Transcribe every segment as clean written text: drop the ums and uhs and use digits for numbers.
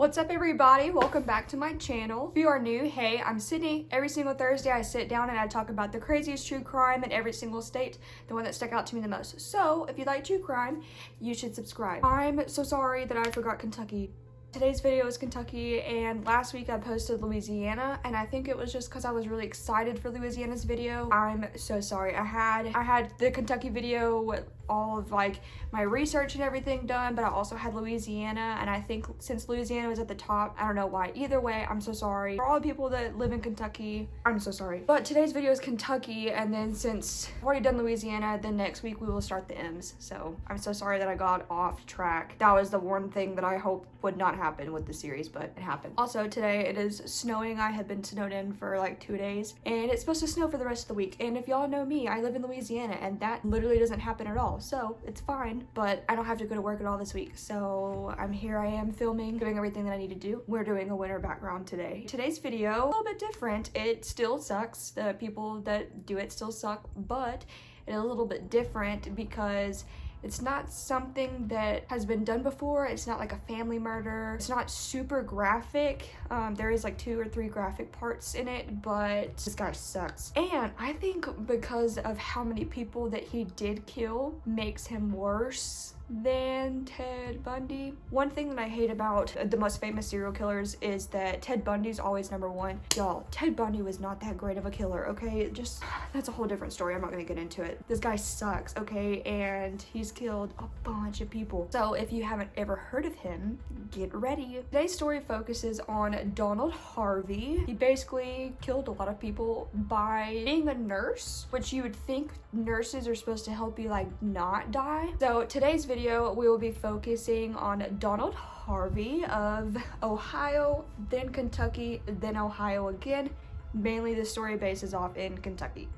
What's up everybody? Welcome back to my channel. If you are new, hey, I'm Sydney. Every single Thursday I sit down and I talk about the craziest true crime in every single state, the one that stuck out to me the most. So if you like true crime, you should subscribe. I'm so sorry that I forgot Kentucky. Today's video is Kentucky, and last week I posted Louisiana, and I think it was just because I was really excited for Louisiana's video. I'm so sorry. I had the Kentucky video with all of like my research and everything done, but I also had Louisiana, and I think since Louisiana was at the top, I don't know why. Either way, I'm so sorry. For all the people that live in Kentucky, I'm so sorry. But today's video is Kentucky, and then since I've already done Louisiana, then next week we will start the M's. So I'm so sorry that I got off track. That was the one thing that I hope would not happen with the series, but it happened. Also, today it is snowing. I have been snowed in for like 2 days, and it's supposed to snow for the rest of the week. And if y'all know me, I live in Louisiana, and that literally doesn't happen at all. So it's fine, but I don't have to go to work at all this week. So I am filming, doing everything that I need to do. We're doing a winter background today. Today's video, a little bit different. It still sucks. The people that do it still suck, but it's a little bit different because it's not something that has been done before. It's not like a family murder. It's not super graphic. There is like 2 or 3 graphic parts in it, but this guy sucks. And I think because of how many people that he did kill makes him worse than Ted Bundy. One thing that I hate about the most famous serial killers is that Ted Bundy's always number 1. Y'all, Ted Bundy was not that great of a killer, okay? Just, that's a whole different story. I'm not gonna get into it. This guy sucks, okay? And he's killed a bunch of people. So if you haven't ever heard of him, get ready. Today's story focuses on Donald Harvey. He basically killed a lot of people by being a nurse, which you would think nurses are supposed to help you like not die. So today's video we will be focusing on Donald Harvey of Ohio, then Kentucky, then Ohio again. Mainly the story bases off in Kentucky.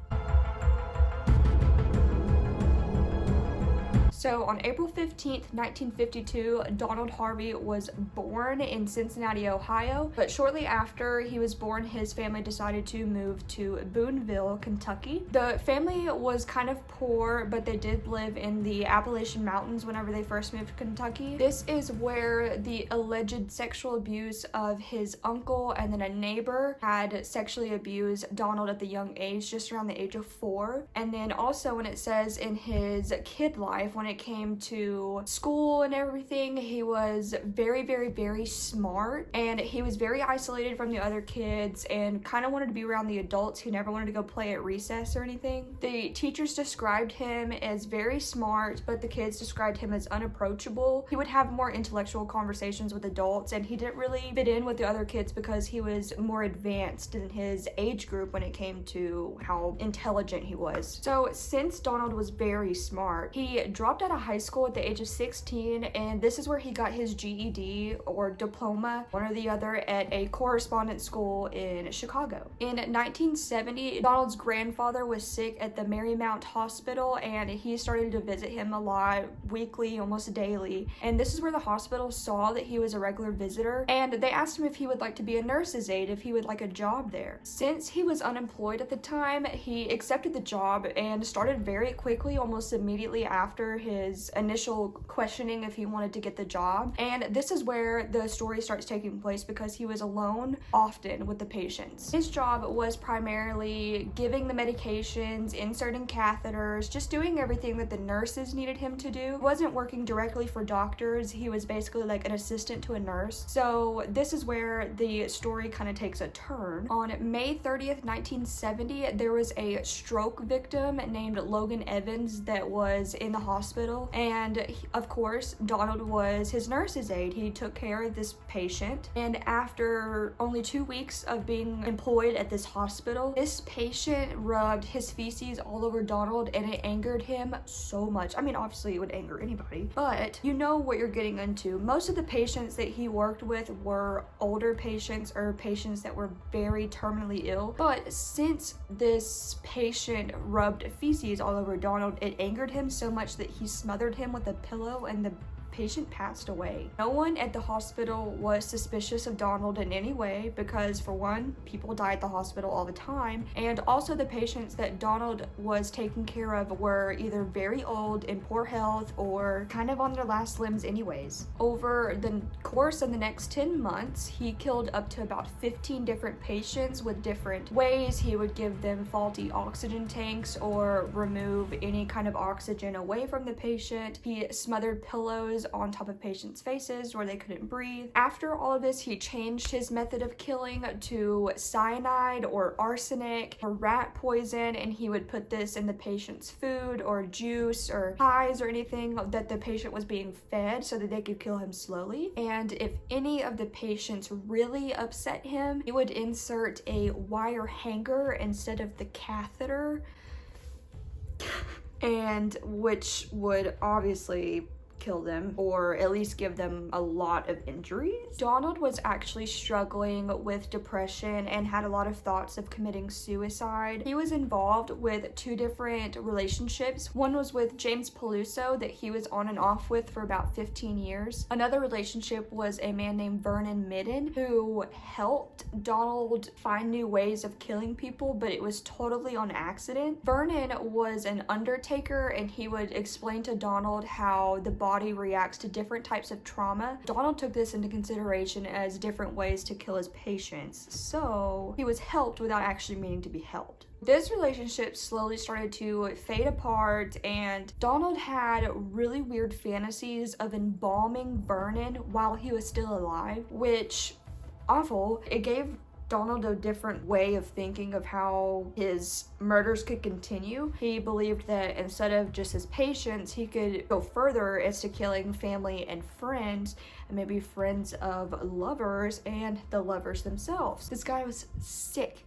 So on April 15th, 1952, Donald Harvey was born in Cincinnati, Ohio. But shortly after he was born, his family decided to move to Boonville, Kentucky. The family was kind of poor, but they did live in the Appalachian Mountains whenever they first moved to Kentucky. This is where the alleged sexual abuse of his uncle and then a neighbor had sexually abused Donald at the young age, just around the age of 4. And then also when it says in his kid life, when it came to school and everything, he was very, very, very smart, and he was very isolated from the other kids and kind of wanted to be around the adults. He never wanted to go play at recess or anything. The teachers described him as very smart, but the kids described him as unapproachable. He would have more intellectual conversations with adults, and he didn't really fit in with the other kids because he was more advanced in his age group when it came to how intelligent he was. So since Donald was very smart, he dropped out of high school at the age of 16, and this is where he got his GED or diploma, one or the other, at a correspondence school in Chicago. In 1970, Donald's grandfather was sick at the Marymount Hospital, and he started to visit him a lot, weekly, almost daily. And this is where the hospital saw that he was a regular visitor, and they asked him if he would like to be a nurse's aide, if he would like a job there. Since he was unemployed at the time, he accepted the job and started very quickly, almost immediately after his initial questioning if he wanted to get the job. And this is where the story starts taking place because he was alone often with the patients. His job was primarily giving the medications, inserting catheters, just doing everything that the nurses needed him to do. He wasn't working directly for doctors. He was basically like an assistant to a nurse. So this is where the story kind of takes a turn. On May 30th, 1970, there was a stroke victim named Logan Evans that was in the hospital, and of course Donald was his nurse's aide. He took care of this patient, and after only 2 weeks of being employed at this hospital, this patient rubbed his feces all over Donald, and it angered him so much. I mean, obviously it would anger anybody, but you know what you're getting into. Most of the patients that he worked with were older patients or patients that were very terminally ill, but since this patient rubbed feces all over Donald, it angered him so much that he smothered him with a pillow, and the patient passed away. No one at the hospital was suspicious of Donald in any way because, for one, people die at the hospital all the time, and also the patients that Donald was taking care of were either very old, in poor health, or kind of on their last limbs anyways. Over the course of the next 10 months, he killed up to about 15 different patients with different ways. He would give them faulty oxygen tanks or remove any kind of oxygen away from the patient. He smothered pillows on top of patients' faces where they couldn't breathe. After all of this, he changed his method of killing to cyanide or arsenic or rat poison, and he would put this in the patient's food or juice or pies or anything that the patient was being fed so that they could kill him slowly. And if any of the patients really upset him, he would insert a wire hanger instead of the catheter, and which would obviously kill them, or at least give them a lot of injuries. Donald was actually struggling with depression and had a lot of thoughts of committing suicide. He was involved with 2 different relationships. One was with James Peluso that he was on and off with for about 15 years. Another relationship was a man named Vernon Midden who helped Donald find new ways of killing people, but it was totally on accident. Vernon was an undertaker, and he would explain to Donald how the body reacts to different types of trauma. Donald took this into consideration as different ways to kill his patients, so he was helped without actually meaning to be helped. This relationship slowly started to fade apart, and Donald had really weird fantasies of embalming Vernon while he was still alive, which, awful. It gave Donald a different way of thinking of how his murders could continue. He believed that instead of just his patients, he could go further as to killing family and friends, and maybe friends of lovers and the lovers themselves. This guy was sick.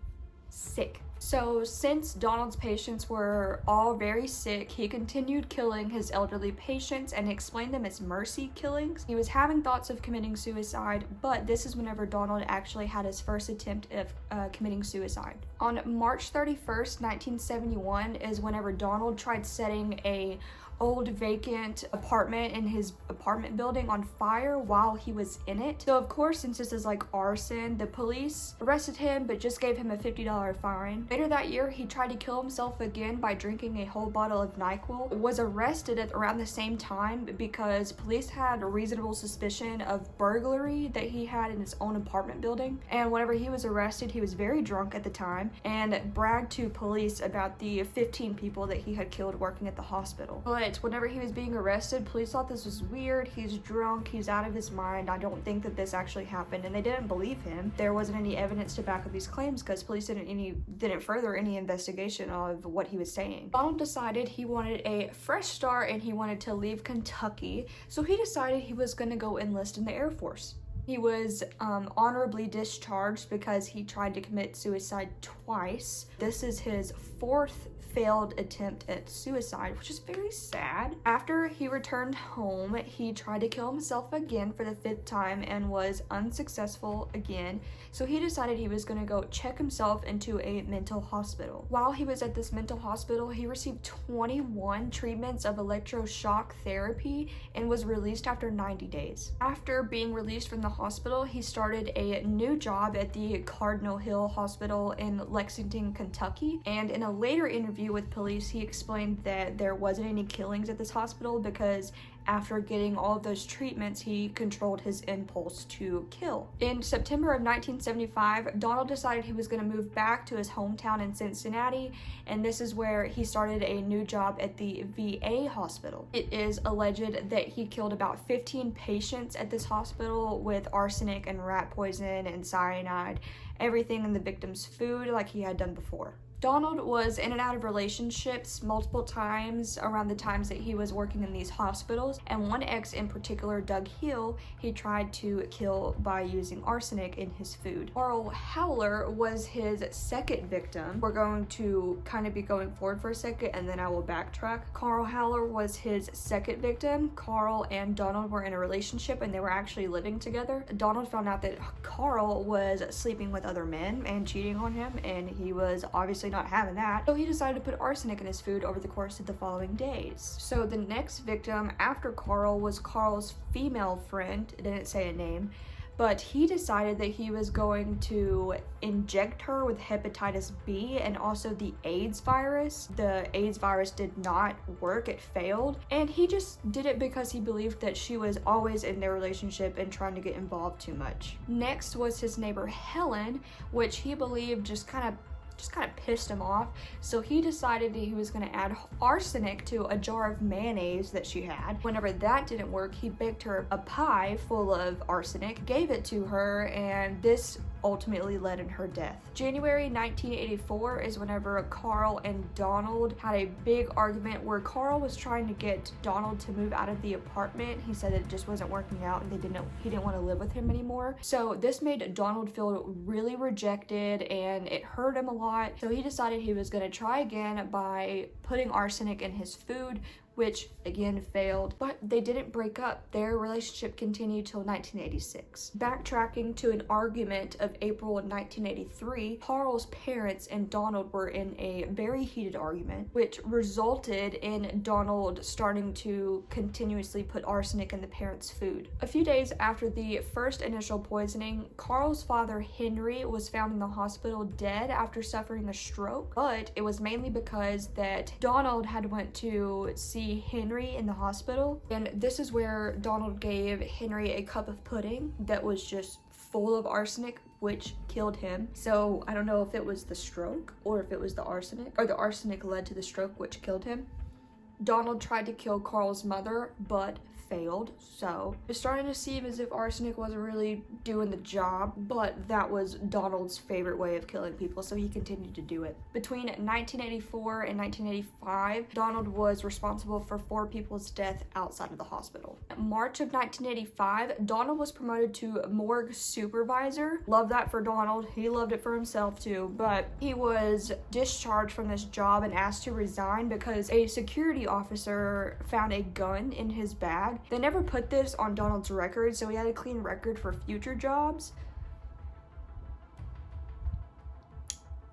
So since Donald's patients were all very sick, he continued killing his elderly patients and explained them as mercy killings. He was having thoughts of committing suicide, but this is whenever Donald actually had his first attempt of committing suicide. On March 31st, 1971 is whenever Donald tried setting a old vacant apartment in his apartment building on fire while he was in it. So of course, since this is like arson, the police arrested him but just gave him a $50 fine. Later that year, he tried to kill himself again by drinking a whole bottle of NyQuil. Was arrested at around the same time because police had a reasonable suspicion of burglary that he had in his own apartment building. And whenever he was arrested, he was very drunk at the time and bragged to police about the 15 people that he had killed working at the hospital. But whenever he was being arrested, police thought this was weird. He's drunk, he's out of his mind. I don't think that this actually happened, and they didn't believe him. There wasn't any evidence to back up these claims because police didn't further any investigation of what he was saying. Donald decided he wanted a fresh start and he wanted to leave Kentucky, so he decided he was going to go enlist in the Air Force. He was honorably discharged because he tried to commit suicide twice. This is his 4th failed attempt at suicide, which is very sad. After he returned home, he tried to kill himself again for the 5th time and was unsuccessful again. So he decided he was going to go check himself into a mental hospital. While he was at this mental hospital, he received 21 treatments of electroshock therapy and was released after 90 days. After being released from the hospital, he started a new job at the Cardinal Hill Hospital in Lexington, Kentucky, and in a later interview with police, he explained that there wasn't any killings at this hospital because after getting all of those treatments, he controlled his impulse to kill. In September of 1975, Donald decided he was going to move back to his hometown in Cincinnati, and this is where he started a new job at the VA hospital. It is alleged that he killed about 15 patients at this hospital with arsenic and rat poison and cyanide, everything in the victim's food like he had done before. Donald was in and out of relationships multiple times around the times that he was working in these hospitals, and one ex in particular, Doug Hill, he tried to kill by using arsenic in his food. Carl Howler was his 2nd victim. We're going to kind of be going forward for a second and then I will backtrack. Carl Howler was his 2nd victim. Carl and Donald were in a relationship and they were actually living together. Donald found out that Carl was sleeping with other men and cheating on him, and he was obviously obviously not having that. So he decided to put arsenic in his food over the course of the following days. So the next victim after Carl was Carl's female friend. It didn't say a name, but he decided that he was going to inject her with hepatitis B and also the AIDS virus. The AIDS virus did not work, it failed, and he just did it because he believed that she was always in their relationship and trying to get involved too much. Next was his neighbor Helen, which he believed just kind of pissed him off, so he decided that he was going to add arsenic to a jar of mayonnaise that she had. Whenever that didn't work, he baked her a pie full of arsenic, gave it to her, and this ultimately led in her death. January 1984 is whenever Carl and Donald had a big argument where Carl was trying to get Donald to move out of the apartment. He said it just wasn't working out and he didn't want to live with him anymore. So this made Donald feel really rejected and it hurt him a lot. So he decided he was going to try again by putting arsenic in his food, which again failed, but they didn't break up. Their relationship continued till 1986. Backtracking to an argument of April of 1983, Carl's parents and Donald were in a very heated argument, which resulted in Donald starting to continuously put arsenic in the parents' food. A few days after the first initial poisoning, Carl's father Henry was found in the hospital dead after suffering a stroke, but it was mainly because that Donald had went to see Henry in the hospital, and this is where Donald gave Henry a cup of pudding that was just full of arsenic, which killed him. So I don't know if it was the stroke or if it was the arsenic, or the arsenic led to the stroke which killed him. Donald tried to kill Carl's mother but failed, so it's starting to seem as if arsenic wasn't really doing the job, but that was Donald's favorite way of killing people, so he continued to do it. Between 1984 and 1985, Donald was responsible for 4 people's death outside of the hospital. In March of 1985, Donald was promoted to morgue supervisor. Love that for Donald. He loved it for himself too, but he was discharged from this job and asked to resign because a security officer found a gun in his bag. They never put this on Donald's record, so he had a clean record for future jobs.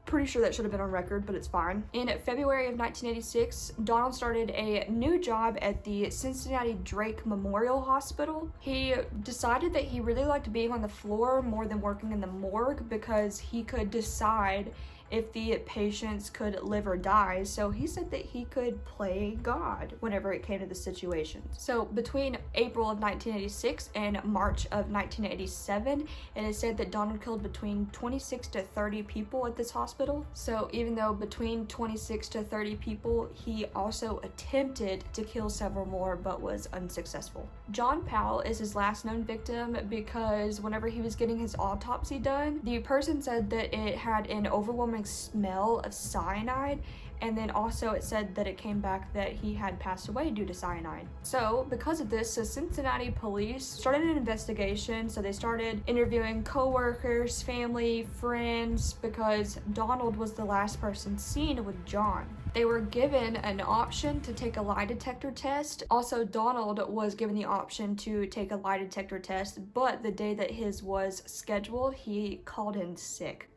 Pretty sure that should have been on record, but it's fine. In February of 1986, Donald started a new job at the Cincinnati Drake Memorial Hospital. He decided that he really liked being on the floor more than working in the morgue because he could decide if the patients could live or die, so he said that he could play God whenever it came to the situation. So between April of 1986 and March of 1987, it is said that Donald killed between 26 to 30 people at this hospital. So even though between 26 to 30 people, he also attempted to kill several more but was unsuccessful. John Powell is his last known victim because whenever he was getting his autopsy done, the person said that it had an overwhelming smell of cyanide, and then also it said that it came back that he had passed away due to cyanide. So because of this, the Cincinnati police started an investigation. So they started interviewing co-workers, family, friends, because Donald was the last person seen with John. They were given an option to take a lie detector test. Also, Donald was given the option to take a lie detector test, but the day that his was scheduled, he called in sick.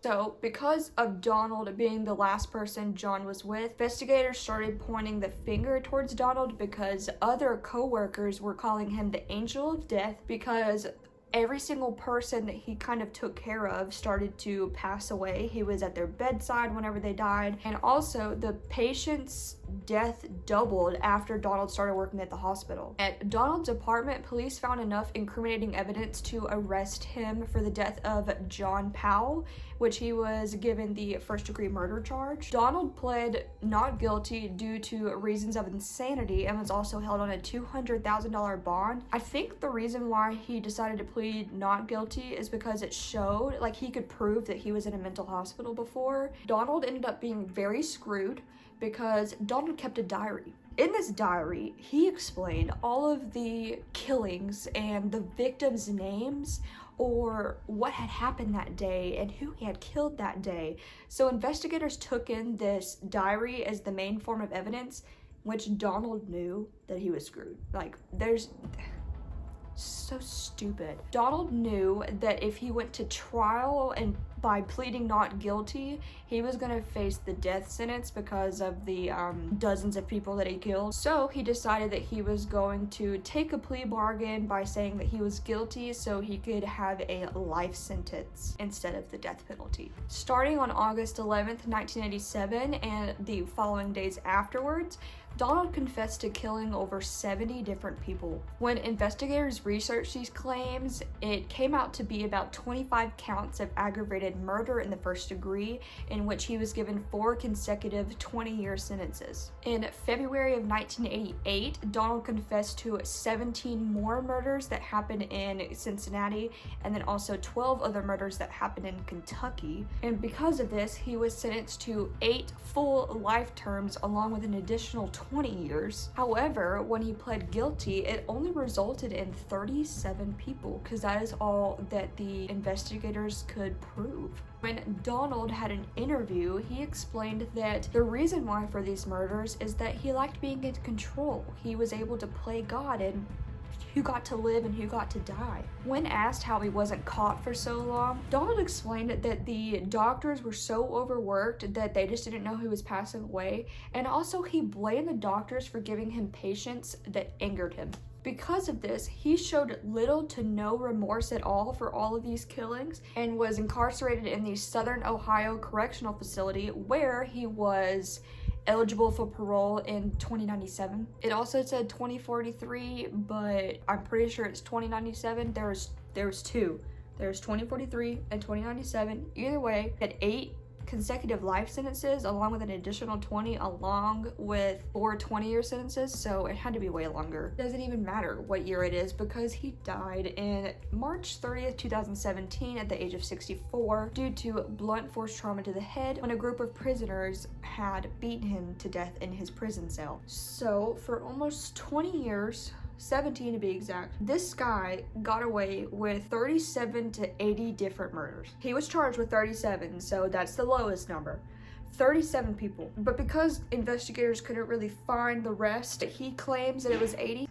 So, because of Donald being the last person John was with, investigators started pointing the finger towards Donald because other co-workers were calling him the Angel of Death because every single person that he kind of took care of started to pass away. He was at their bedside whenever they died. And also, the patient's death doubled after Donald started working at the hospital. At Donald's apartment, police found enough incriminating evidence to arrest him for the death of John Powell, which he was given the first-degree murder charge. Donald pled not guilty due to reasons of insanity and was also held on a $200,000 bond. I think the reason why he decided to plead not guilty is because it showed, like, he could prove that he was in a mental hospital before. Donald ended up being very screwed because Donald kept a diary. In this diary, he explained all of the killings and the victims' names or what had happened that day and who he had killed that day. So investigators took in this diary as the main form of evidence, which Donald knew that he was screwed. Like, So stupid. Donald knew that if he went to trial and by pleading not guilty, he was gonna face the death sentence because of the dozens of people that he killed. So he decided that he was going to take a plea bargain by saying that he was guilty so he could have a life sentence instead of the death penalty. Starting on August 11th, 1987, and the following days afterwards, Donald confessed to killing over 70 different people. When investigators researched these claims, it came out to be about 25 counts of aggravated murder in the first degree, in which he was given 4 consecutive 20-year sentences. In February of 1988, Donald confessed to 17 more murders that happened in Cincinnati, and then also 12 other murders that happened in Kentucky. And because of this, he was sentenced to 8 full life terms along with an additional 20 years. However, when he pled guilty, it only resulted in 37 people, because that is all that the investigators could prove. When Donald had an interview, he explained that the reason why for these murders is that he liked being in control. He was able to play God and who got to live and who got to die. When asked how he wasn't caught for so long, Donald explained that the doctors were so overworked that they just didn't know he was passing away, and also he blamed the doctors for giving him patients that angered him. Because of this, he showed little to no remorse at all for all of these killings and was incarcerated in the Southern Ohio Correctional Facility, where he was eligible for parole in 2097. It also said 2043, but I'm pretty sure it's 2097. There's 2. There's 2043 and 2097. Either way, at 8 consecutive life sentences along with an additional 20 along with 4 20-year sentences, so it had to be way longer. It doesn't even matter what year it is because he died in March 30th, 2017 at the age of 64 due to blunt force trauma to the head when a group of prisoners had beaten him to death in his prison cell. So for almost 20 years, 17 to be exact, this guy got away with 37 to 80 different murders. He was charged with 37, so that's the lowest number. 37 people. But because investigators couldn't really find the rest, he claims that it was 80.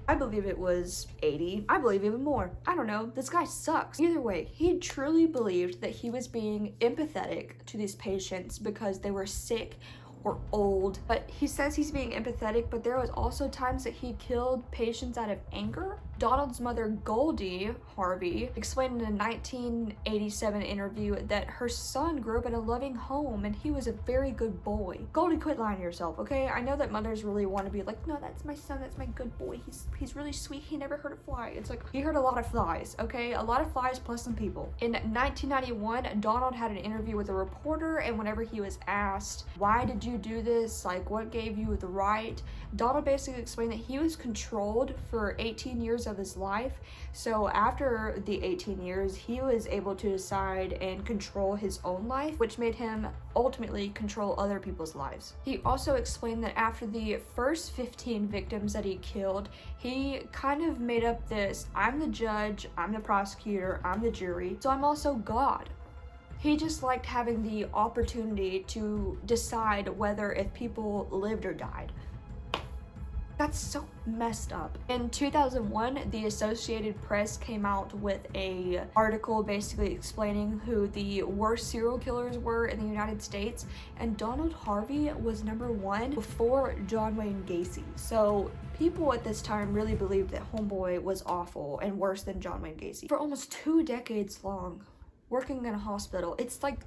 I believe it was 80. I believe even more. I don't know. This guy sucks. Either way, he truly believed that he was being empathetic to these patients because they were sick or old, but he says he's being empathetic, but there was also times that he killed patients out of anger. Donald's mother, Goldie Harvey, explained in a 1987 interview that her son grew up in a loving home and he was a very good boy. Goldie, quit lying to yourself, okay? I know that mothers really want to be like, no, that's my son, that's my good boy. He's really sweet. He never hurt a fly. It's like, he heard a lot of flies, okay? A lot of flies plus some people. In 1991, Donald had an interview with a reporter, and whenever he was asked, why did you do this? Like, what gave you the right? Donald basically explained that he was controlled for 18 years of his life. So after the 18 years, he was able to decide and control his own life, which made him ultimately control other people's lives. He also explained that after the first 15 victims that he killed, he kind of made up this, I'm the judge, I'm the prosecutor, I'm the jury, so I'm also God. He just liked having the opportunity to decide whether if people lived or died. That's so messed up. In 2001, the Associated Press came out with a article basically explaining who the worst serial killers were in the United States, and Donald Harvey was number 1 before John Wayne Gacy. So people at this time really believed that Homeboy was awful and worse than John Wayne Gacy. For almost 2 decades long, working in a hospital, it's like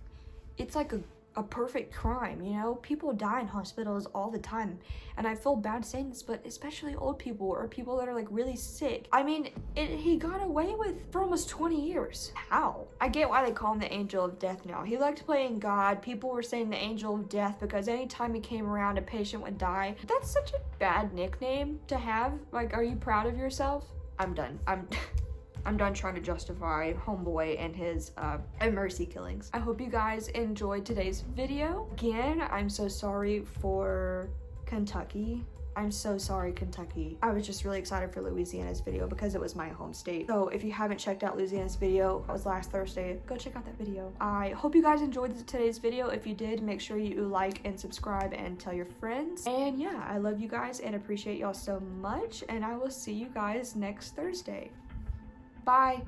a perfect crime, you know? People die in hospitals all the time, and I feel bad saying this, but especially old people or people that are like really sick. I mean, he got away with for almost 20 years. How? I get why they call him the Angel of Death now. He liked playing God. People were saying the Angel of Death because anytime he came around, a patient would die. That's such a bad nickname to have. Like, are you proud of yourself? I'm done. I'm done trying to justify Homeboy and his mercy killings. I hope you guys enjoyed today's video. Again, I'm so sorry for Kentucky. I'm so sorry, Kentucky. I was just really excited for Louisiana's video because it was my home state. So if you haven't checked out Louisiana's video, it was last Thursday, go check out that video. I hope you guys enjoyed today's video. If you did, make sure you like and subscribe and tell your friends. And yeah, I love you guys and appreciate y'all so much, and I will see you guys next Thursday. Bye.